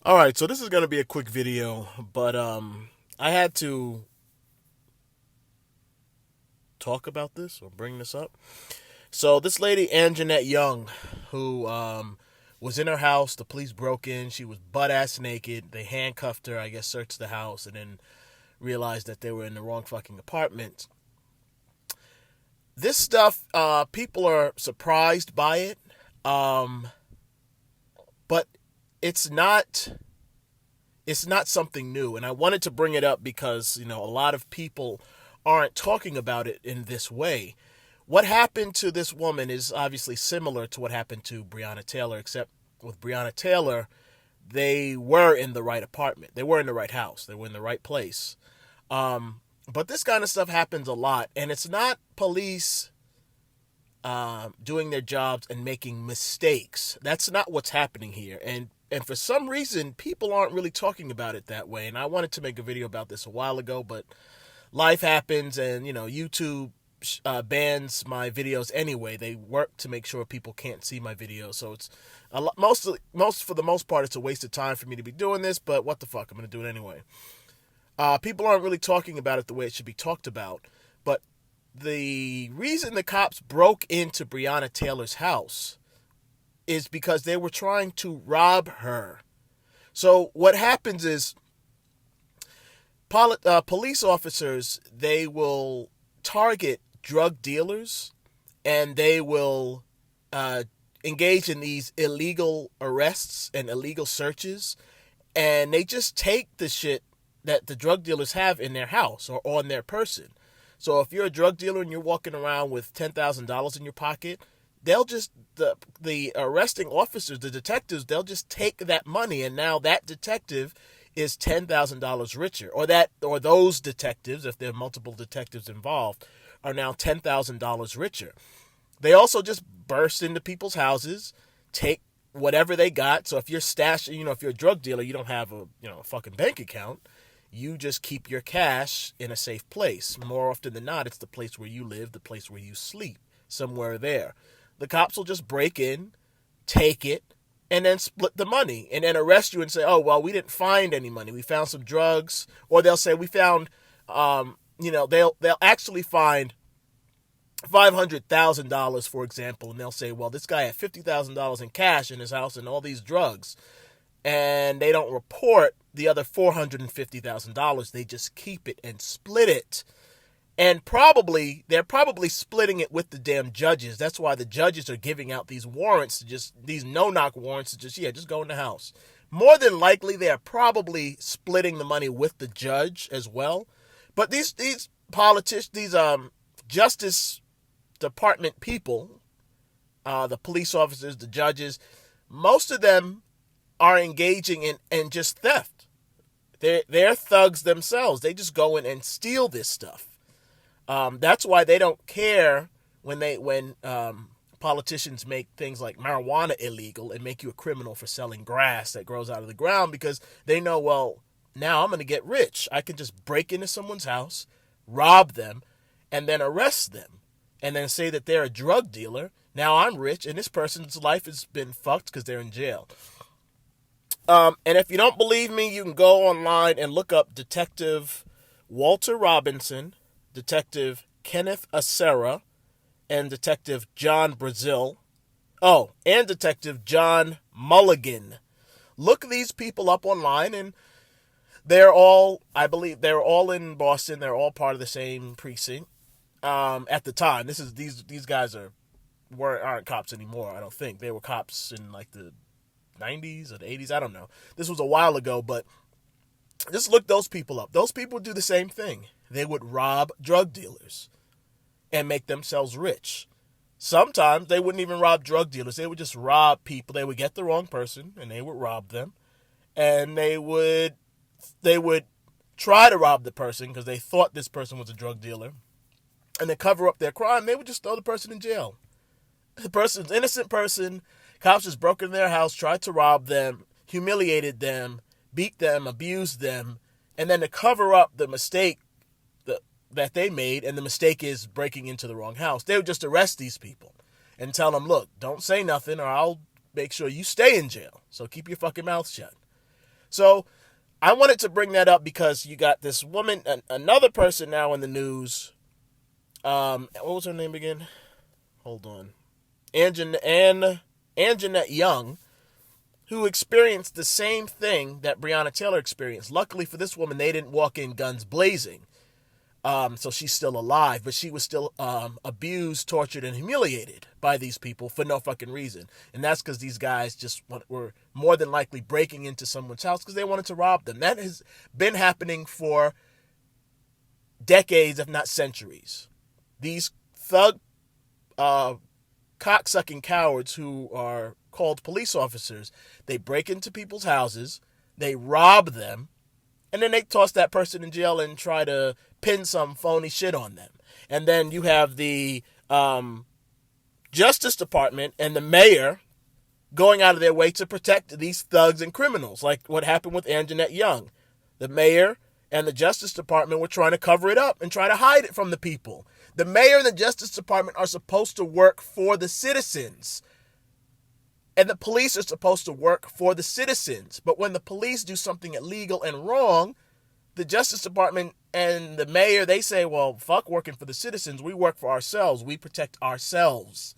All right, so this is going to be a quick video, but I had to talk about this or bring this up. So this lady Anjanette Young, who was in her house, the police broke in. She was butt ass naked. They handcuffed her. I guess searched the house and then realized that they were in the wrong fucking apartment. This stuff, people are surprised by it, um, but it's not. It's not something new, and I wanted to bring it up because a lot of people aren't talking about it in this way. What happened to this woman is obviously similar to what happened to Breonna Taylor, except with Breonna Taylor, they were in the right apartment. They were in the right house. They were in the right place. But this kind of stuff happens a lot, and it's not police doing their jobs and making mistakes. That's not what's happening here. And for some reason, people aren't really talking about it that way. And I wanted to make a video about this a while ago, but life happens, and YouTube bans my videos anyway. They work to make sure people can't see my videos, so it's a lot, most for the most part, it's a waste of time for me to be doing this. But what the fuck, I'm gonna do it anyway. People aren't really talking about it the way it should be talked about. But the reason the cops broke into Breonna Taylor's house is because they were trying to rob her. So what happens is police officers, they will target drug dealers, and they will engage in these illegal arrests and illegal searches, and they just take the shit that the drug dealers have in their house or on their person. So if you're a drug dealer and you're walking around with $10,000 in your pocket, they'll just the arresting officers, the detectives, they'll just take that money, and now that detective is $10,000 richer, or those detectives, if there are multiple detectives involved, are now $10,000 richer. They also just burst into people's houses, take whatever they got. So if you're stashing, if you're a drug dealer, you don't have a fucking bank account. You just keep your cash in a safe place. More often than not, it's the place where you live, the place where you sleep, somewhere there. The cops will just break in, take it, and then split the money, and then arrest you and say, oh, well, we didn't find any money. We found some drugs. Or they'll say we found, they'll actually find $500,000, for example, and they'll say, well, this guy had $50,000 in cash in his house and all these drugs. And they don't report the other $450,000. They just keep it and split it. And they're probably splitting it with the damn judges. That's why the judges are giving out these warrants, these no-knock warrants to just go in the house. More than likely, they are probably splitting the money with the judge as well. But these politicians, these Justice Department people, the police officers, the judges, most of them are engaging in just theft. They're thugs themselves. They just go in and steal this stuff. That's why they don't care when politicians make things like marijuana illegal and make you a criminal for selling grass that grows out of the ground, because they know, well, now I'm going to get rich. I can just break into someone's house, rob them, and then arrest them, and then say that they're a drug dealer. Now I'm rich, and this person's life has been fucked because they're in jail. And if you don't believe me, you can go online and look up Detective Walter Robinson, Detective Kenneth Acera, and Detective John Brazil. Oh, and Detective John Mulligan. Look these people up online, and I believe they're all in Boston. They're all part of the same precinct. At the time, these guys aren't cops anymore. I don't think they were cops in like the 90s or the 80s. I don't know. This was a while ago, but just look those people up. Those people do the same thing. They would rob drug dealers and make themselves rich. Sometimes they wouldn't even rob drug dealers. They would just rob people. They would get the wrong person and they would rob them. And they would try to rob the person because they thought this person was a drug dealer. And to cover up their crime, they would just throw the person in jail. The person's an innocent person. Cops just broke into their house, tried to rob them, humiliated them, beat them, abused them, and then to cover up the mistake that they made, and the mistake is breaking into the wrong house, they would just arrest these people and tell them, look, don't say nothing or I'll make sure you stay in jail. So keep your fucking mouth shut. So I wanted to bring that up because you got this woman, another person now in the news. What was her name again? Hold on. Anjanette Young, who experienced the same thing that Breonna Taylor experienced. Luckily for this woman, they didn't walk in guns blazing. So she's still alive, but she was still abused, tortured, and humiliated by these people for no fucking reason. And that's because these guys just were more than likely breaking into someone's house because they wanted to rob them. That has been happening for decades, if not centuries. These thug, cocksucking cowards who are called police officers, they break into people's houses, they rob them, and then they toss that person in jail and try to pin some phony shit on them. And then you have the Justice Department and the mayor going out of their way to protect these thugs and criminals, like what happened with Anjanette Young. The mayor and the Justice Department were trying to cover it up and try to hide it from the people. The mayor and the Justice Department are supposed to work for the citizens. And the police are supposed to work for the citizens. But when the police do something illegal and wrong, the Justice Department and the mayor, they say, well, fuck working for the citizens. We work for ourselves. We protect ourselves.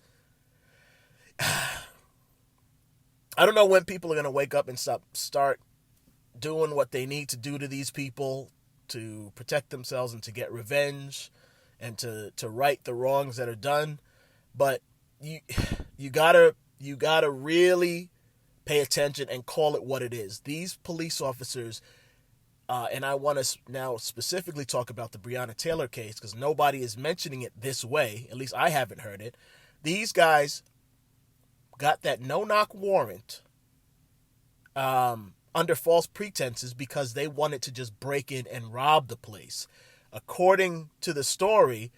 I don't know when people are going to wake up and start doing what they need to do to these people to protect themselves and to get revenge and to right the wrongs that are done. But you gotta really pay attention and call it what it is. These police officers, and I want to now specifically talk about the Breonna Taylor case because nobody is mentioning it this way. At least I haven't heard it. These guys got that no-knock warrant under false pretenses because they wanted to just break in and rob the place. According to the story,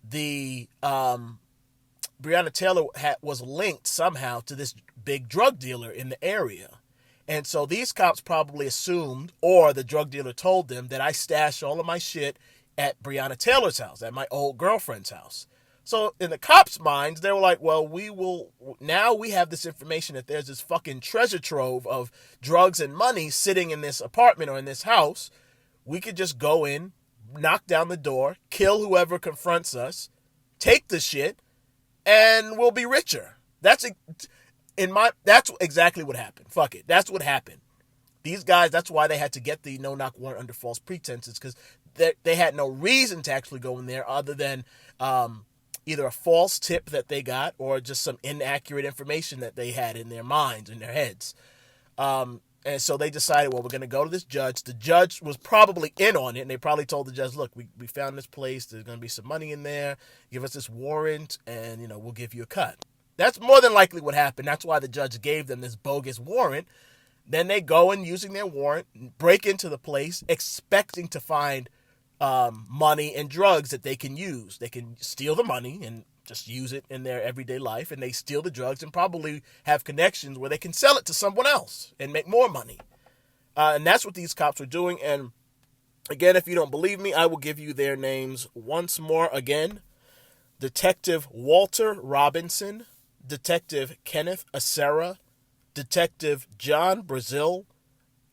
the Breonna Taylor was linked somehow to this big drug dealer in the area. And so these cops probably assumed, or the drug dealer told them, that I stashed all of my shit at Breonna Taylor's house, at my old girlfriend's house. So in the cops' minds, they were like, well, now we have this information that there's this fucking treasure trove of drugs and money sitting in this apartment or in this house. We could just go in, knock down the door, kill whoever confronts us, take the shit, and we'll be richer. That's exactly what happened. Fuck it. That's what happened. These guys, that's why they had to get the no-knock warrant under false pretenses, because they had no reason to actually go in there other than either a false tip that they got or just some inaccurate information that they had in their minds, in their heads. And so they decided, well, we're going to go to this judge. The judge was probably in on it, and they probably told the judge, look, we found this place. There's going to be some money in there. Give us this warrant, and, we'll give you a cut. That's more than likely what happened. That's why the judge gave them this bogus warrant. Then they go and, using their warrant, break into the place, expecting to find money and drugs that they can use. They can steal the money and just use it in their everyday life, and they steal the drugs and probably have connections where they can sell it to someone else and make more money. And that's what these cops were doing. And again, if you don't believe me, I will give you their names once more again. Detective Walter Robinson, Detective Kenneth Acera, Detective John Brazil,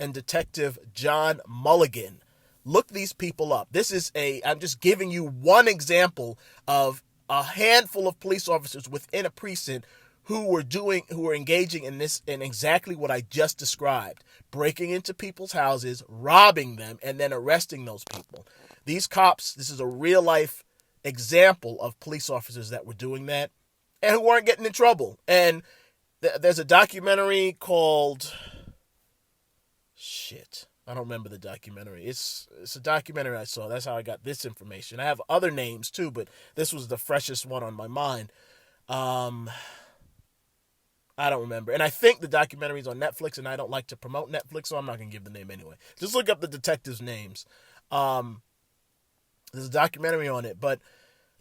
and Detective John Mulligan. Look these people up. I'm just giving you one example of a handful of police officers within a precinct who were engaging in exactly what I just described. Breaking into people's houses, robbing them, and then arresting those people. These cops, this is a real life example of police officers that were doing that and who weren't getting in trouble. And there's a documentary called... I don't remember the documentary. It's a documentary I saw. That's how I got this information. I have other names too, but this was the freshest one on my mind. I don't remember. And I think the documentary is on Netflix, and I don't like to promote Netflix, so I'm not going to give the name anyway. Just look up the detectives' names. There's a documentary on it, but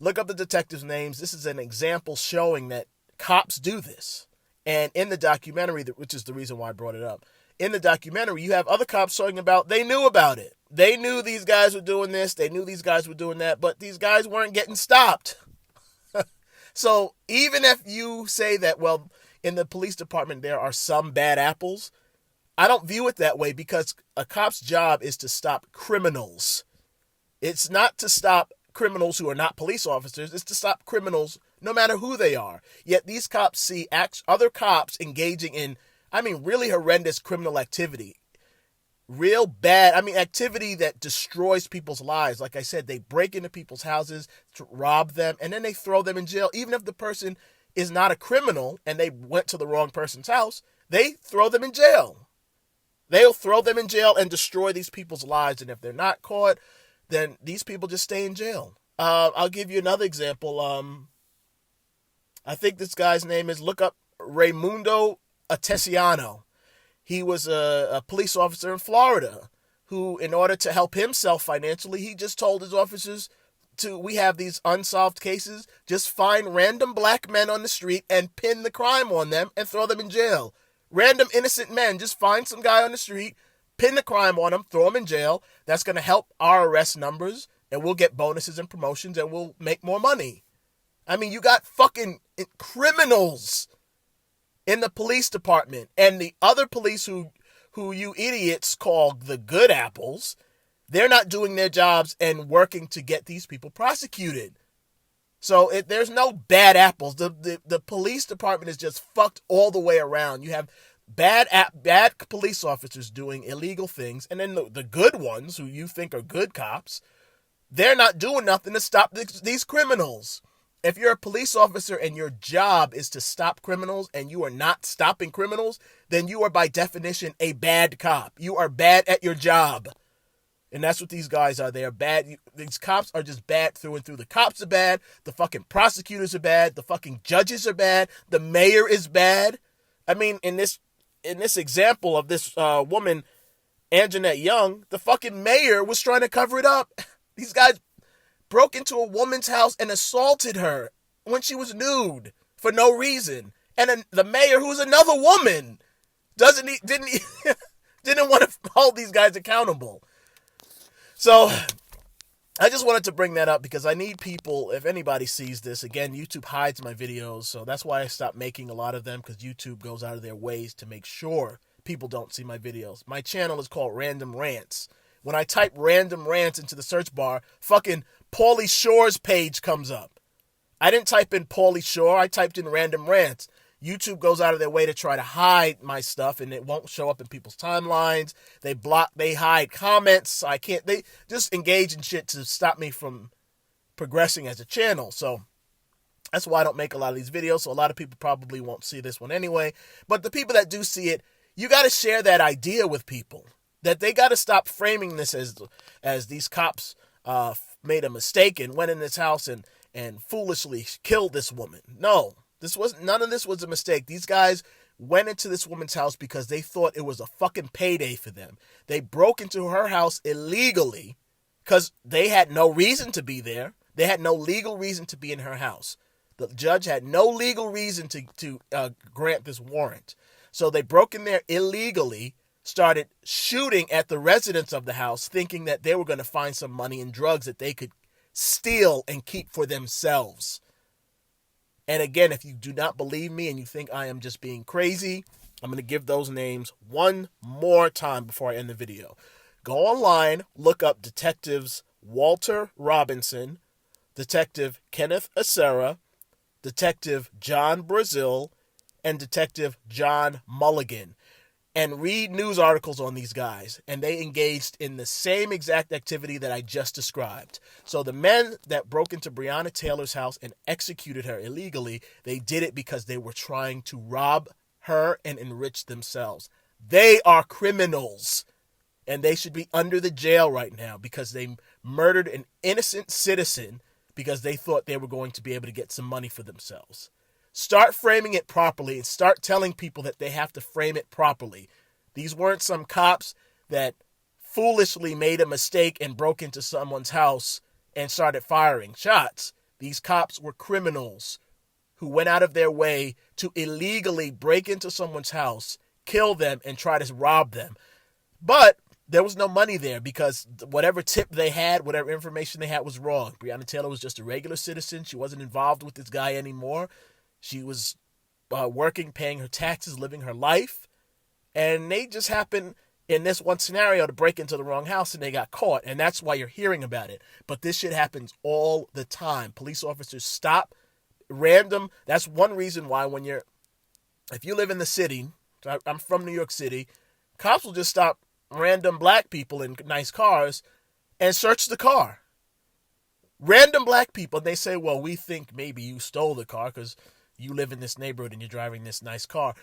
look up the detectives' names. This is an example showing that cops do this. And in the documentary, which is the reason why I brought it up, in the documentary, you have other cops talking about they knew about it. They knew these guys were doing this. They knew these guys were doing that, but these guys weren't getting stopped. So even if you say that, well, in the police department, there are some bad apples, I don't view it that way because a cop's job is to stop criminals. It's not to stop criminals who are not police officers. It's to stop criminals no matter who they are. Yet these cops see other cops engaging in, really horrendous criminal activity. Real bad, activity that destroys people's lives. Like I said, they break into people's houses to rob them, and then they throw them in jail. Even if the person is not a criminal and they went to the wrong person's house, they throw them in jail. They'll throw them in jail and destroy these people's lives. And if they're not caught, then these people just stay in jail. I'll give you another example. I think this guy's name is, look up Raimundo Atesiano. He was a police officer in Florida who, in order to help himself financially, he just told his officers we have these unsolved cases, just find random black men on the street and pin the crime on them and throw them in jail. Random innocent men, just find some guy on the street, pin the crime on him, throw him in jail. That's going to help our arrest numbers, and we'll get bonuses and promotions, and we'll make more money. You got fucking criminals in the police department, and the other police who you idiots call the good apples, they're not doing their jobs and working to get these people prosecuted. So there's no bad apples. The police department is just fucked all the way around. You have bad police officers doing illegal things, and then the good ones who you think are good cops, they're not doing nothing to stop these criminals. If you're a police officer and your job is to stop criminals and you are not stopping criminals, then you are by definition a bad cop. You are bad at your job. And that's what these guys are. They are bad. These cops are just bad through and through. The cops are bad. The fucking prosecutors are bad. The fucking judges are bad. The mayor is bad. In this example of this woman, Anjanette Young, the fucking mayor was trying to cover it up. These guys broke into a woman's house and assaulted her when she was nude for no reason. And then the mayor, who's another woman, didn't want to hold these guys accountable. So I just wanted to bring that up because I need people, if anybody sees this, again, YouTube hides my videos, so that's why I stopped making a lot of them, because YouTube goes out of their ways to make sure people don't see my videos. My channel is called Random Rants. When I type Random Rants into the search bar, fucking Pauly Shore's page comes up. I didn't type in Pauly Shore, I typed in Random Rants. YouTube goes out of their way to try to hide my stuff, and it won't show up in people's timelines. They hide comments. They just engage in shit to stop me from progressing as a channel. So that's why I don't make a lot of these videos. So a lot of people probably won't see this one anyway. But the people that do see it, you got to share that idea with people, that they got to stop framing this as these cops made a mistake and went in this house and foolishly killed this woman. No. None of this was a mistake. These guys went into this woman's house because they thought it was a fucking payday for them. They broke into her house illegally because they had no reason to be there. They had no legal reason to be in her house. The judge had no legal reason to grant this warrant. So they broke in there illegally, started shooting at the residents of the house, thinking that they were going to find some money and drugs that they could steal and keep for themselves. And again, if you do not believe me and you think I am just being crazy, I'm going to give those names one more time before I end the video. Go online, look up Detectives Walter Robinson, Detective Kenneth Acera, Detective John Brazil, and Detective John Mulligan, and read news articles on these guys. And they engaged in the same exact activity that I just described. So the men that broke into Breonna Taylor's house and executed her illegally, they did it because they were trying to rob her and enrich themselves. They are criminals. And they should be under the jail right now because they murdered an innocent citizen because they thought they were going to be able to get some money for themselves. Start framing it properly and start telling people that they have to frame it properly. These weren't some cops that foolishly made a mistake and broke into someone's house and started firing shots. These cops were criminals who went out of their way to illegally break into someone's house, kill them, and try to rob them. But there was no money there because whatever tip they had, whatever information they had was wrong. Breonna Taylor was just a regular citizen. She wasn't involved with this guy anymore. She was working, paying her taxes, living her life. And they just happened in this one scenario to break into the wrong house and they got caught. And that's why you're hearing about it. But this shit happens all the time. Police officers stop random. That's one reason why if you live in the city, I'm from New York City, cops will just stop random black people in nice cars and search the car. Random black people. And they say, well, we think maybe you stole the car because you live in this neighborhood and you're driving this nice car.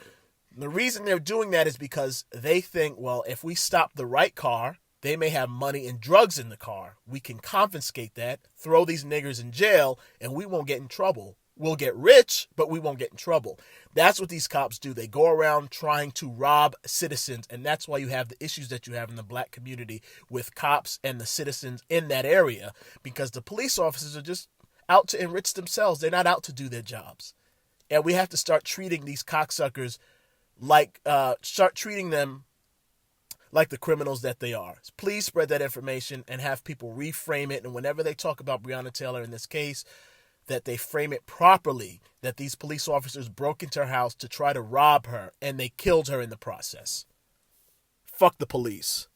The reason they're doing that is because they think, well, if we stop the right car, they may have money and drugs in the car. We can confiscate that, throw these niggers in jail, and we won't get in trouble. We'll get rich, but we won't get in trouble. That's what these cops do. They go around trying to rob citizens, and that's why you have the issues that you have in the black community with cops and the citizens in that area, because the police officers are just out to enrich themselves. They're not out to do their jobs. And we have to start treating these cocksuckers start treating them like the criminals that they are. Please spread that information and have people reframe it. And whenever they talk about Breonna Taylor in this case, that they frame it properly, that these police officers broke into her house to try to rob her and they killed her in the process. Fuck the police.